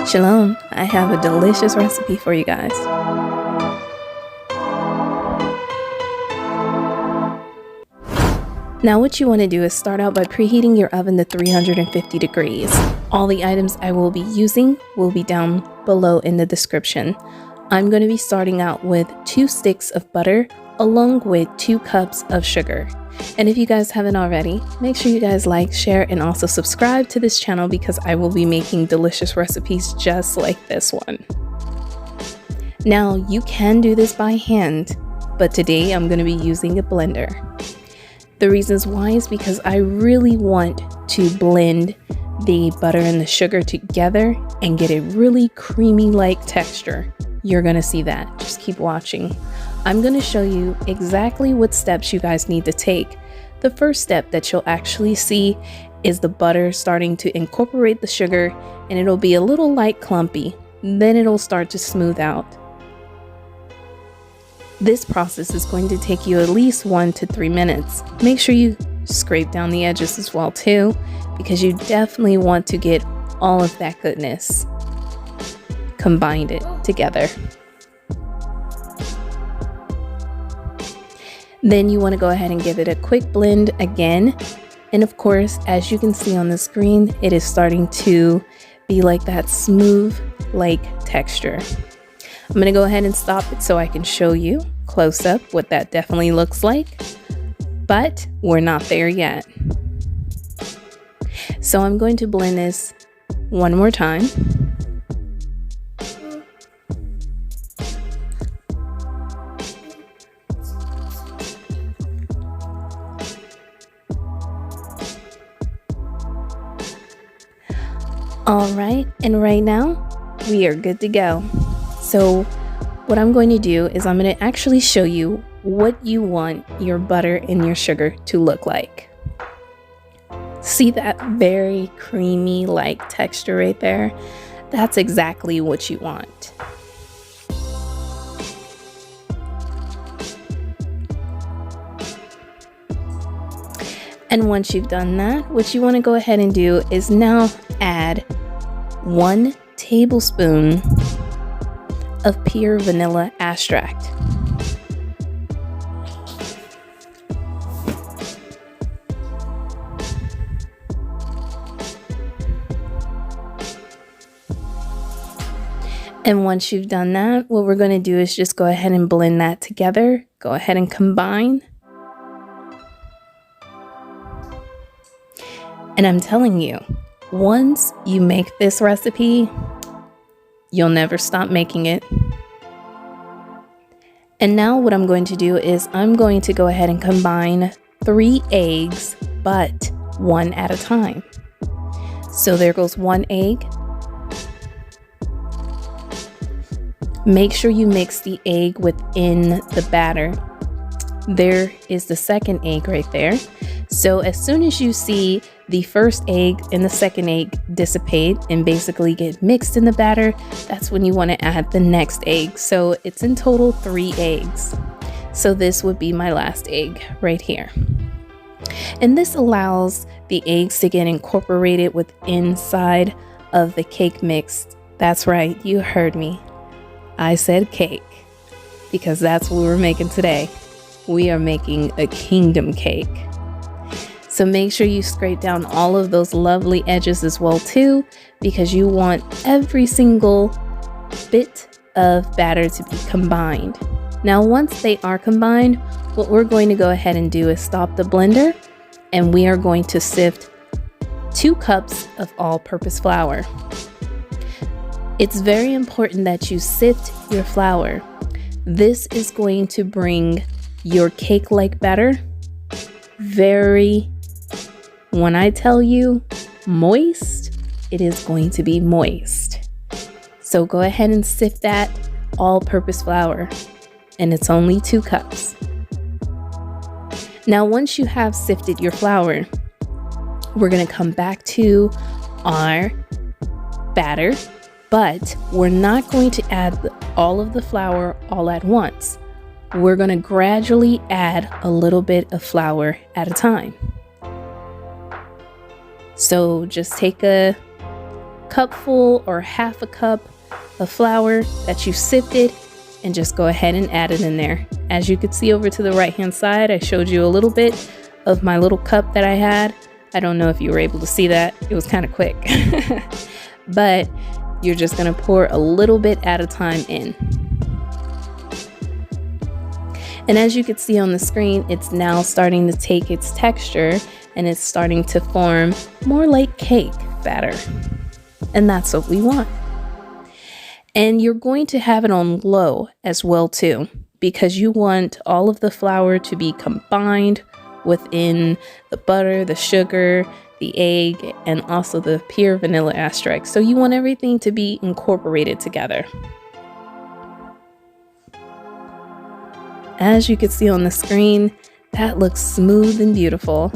Shalom, I have a delicious recipe for you guys. Now what you want to do is start out by preheating your oven to 350 degrees. All the items I will be using will be down below in the description. I'm going to be starting out with 2 sticks of butter along with 2 cups of sugar. And if you guys haven't already, make sure you guys like, share, and also subscribe to this channel because I will be making delicious recipes just like this one. Now you can do this by hand, but today I'm going to be using a blender. The reasons why is because I really want to blend the butter and the sugar together and get a really creamy-like texture. You're going to see that. Just keep watching. I'm going to show you exactly what steps you guys need to take. The first step that you'll actually see is the butter starting to incorporate the sugar, and it'll be a little light clumpy. Then it'll start to smooth out. This process is going to take you at least 1 to 3 minutes. Make sure you scrape down the edges as well too, because you definitely want to get all of that goodness combined it together. Then you want to go ahead and give it a quick blend again. And of course, as you can see on the screen, it is starting to be like that smooth like texture. I'm going to go ahead and stop it so I can show you close up what that definitely looks like. But we're not there yet. So I'm going to blend this one more time. Alright, and right now we are good to go. So what I'm going to do is I'm going to actually show you what you want your butter and your sugar to look like. See that very creamy like texture right there? That's exactly what you want. And once you've done that, what you want to go ahead and do is now add 1 tablespoon of pure vanilla extract. And once you've done that, what we're going to do is just go ahead and blend that together. Go ahead and combine. And I'm telling you, once you make this recipe, you'll never stop making it. And now what I'm going to do is I'm going to go ahead and combine 3 eggs, but 1 at a time. So there goes 1 egg. Make sure you mix the egg within the batter. There is the 2nd egg right there. So as soon as you see the first egg and the 2nd egg dissipate and basically get mixed in the batter, that's when you want to add the next egg. So it's in total 3 eggs. So this would be my last egg right here. And this allows the eggs to get incorporated with inside of the cake mix. That's right, you heard me. I said cake because that's what we're making today. We are making a kingdom cake. So make sure you scrape down all of those lovely edges as well too, because you want every single bit of batter to be combined. Now once they are combined, what we're going to go ahead and do is stop the blender, and we are going to sift 2 cups of all-purpose flour. It's very important that you sift your flour. This is going to bring your cake-like batter very, when I tell you moist, it is going to be moist. So go ahead and sift that all-purpose flour, and it's only 2 cups. Now once you have sifted your flour, we're going to come back to our batter, but we're not going to add all of the flour all at once. We're going to gradually add a little bit of flour at a time. So just take a cupful or half a cup of flour that you sifted, and just go ahead and add it in there. As you can see over to the right hand side, I showed you a little bit of my little cup that I had. I don't know if you were able to see that. It was kind of quick. But you're just gonna pour a little bit at a time in. And as you can see on the screen, it's now starting to take its texture and it's starting to form more like cake batter. And that's what we want. And you're going to have it on low as well too, because you want all of the flour to be combined within the butter, the sugar, the egg, and also the pure vanilla extract. So you want everything to be incorporated together. As you can see on the screen, that looks smooth and beautiful.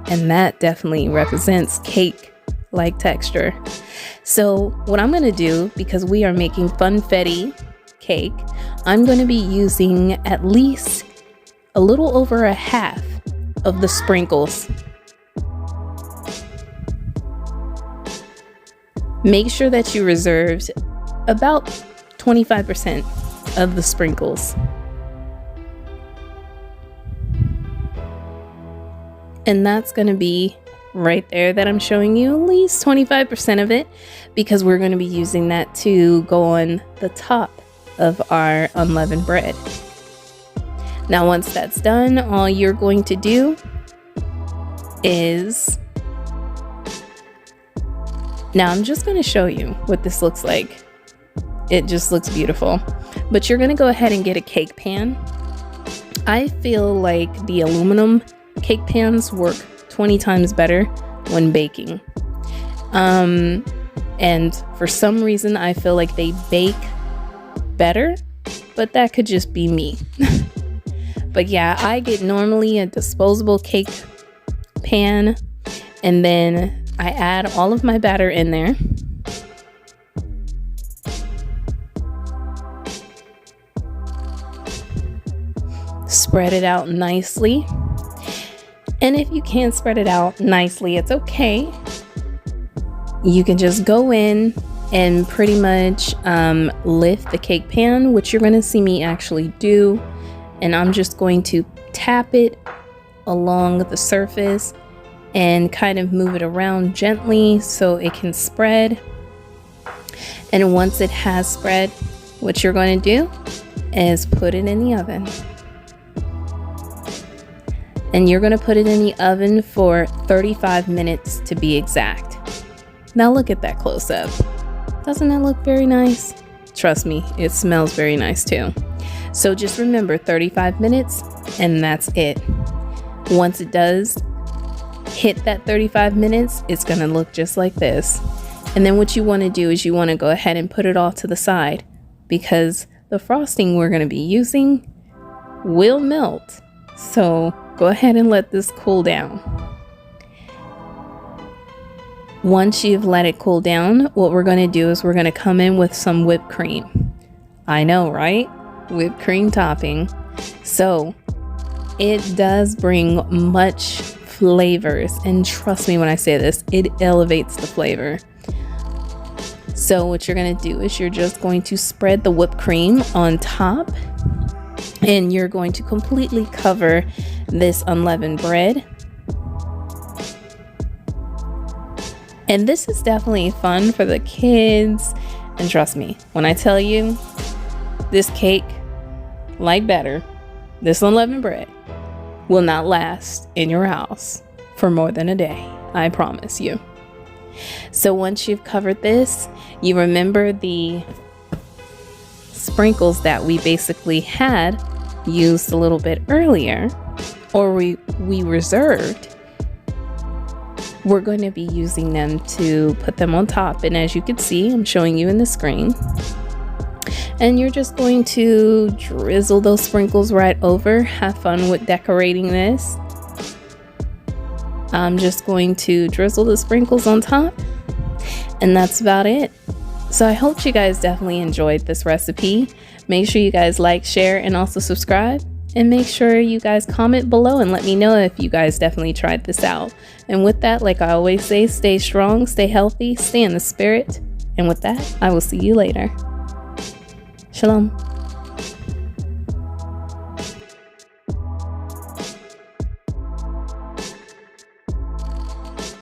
And that definitely represents cake-like texture. So what I'm gonna do, because we are making funfetti cake, I'm gonna be using at least a little over a half of the sprinkles. Make sure that you reserved about 25% of the sprinkles. And that's going to be right there that I'm showing you, at least 25% of it, because we're going to be using that to go on the top of our unleavened bread. Now, once that's done, all you're going to do is, now I'm just going to show you what this looks like. It just looks beautiful, but you're going to go ahead and get a cake pan. I feel like the aluminum cake pans work 20 times better when baking. And for some reason, I feel like they bake better, but that could just be me. But yeah, I get normally a disposable cake pan, and then I add all of my batter in there. Spread it out nicely. And if you can't spread it out nicely, it's okay. You can just go in and pretty much lift the cake pan, which you're going to see me actually do. And I'm just going to tap it along the surface and kind of move it around gently so it can spread. And once it has spread, what you're going to do is put it in the oven. And you're going to put it in the oven for 35 minutes to be exact. Now look at that close up. Doesn't that look very nice? Trust me, it smells very nice too. So just remember 35 minutes and that's it. Once it does hit that 35 minutes, it's going to look just like this. And then what you want to do is you want to go ahead and put it off to the side, because the frosting we're going to be using will melt. So go ahead and let this cool down. Once you've let it cool down, what we're going to do is we're going to come in with some whipped cream. I know, right? Whipped cream topping. So it does bring much flavors, and trust me when I say this, it elevates the flavor. So what you're going to do is you're just going to spread the whipped cream on top, and you're going to completely cover this unleavened bread. And this is definitely fun for the kids. And trust me, when I tell you, this cake, like batter, this unleavened bread, will not last in your house for more than a day. I promise you. So once you've covered this, you remember the sprinkles that we basically had used a little bit earlier, or we reserved. We're going to be using them to put them on top, and as you can see, I'm showing you in the screen, and you're just going to drizzle those sprinkles right over. Have fun with decorating this. I'm just going to drizzle the sprinkles on top, and that's about it. So I hope you guys definitely enjoyed this recipe. Make sure you guys like, share, and also subscribe, And make sure you guys comment below and let me know if you guys definitely tried this out. And with that, like I always say, stay strong, stay healthy, stay in the spirit. And with that, I will see you later. Shalom.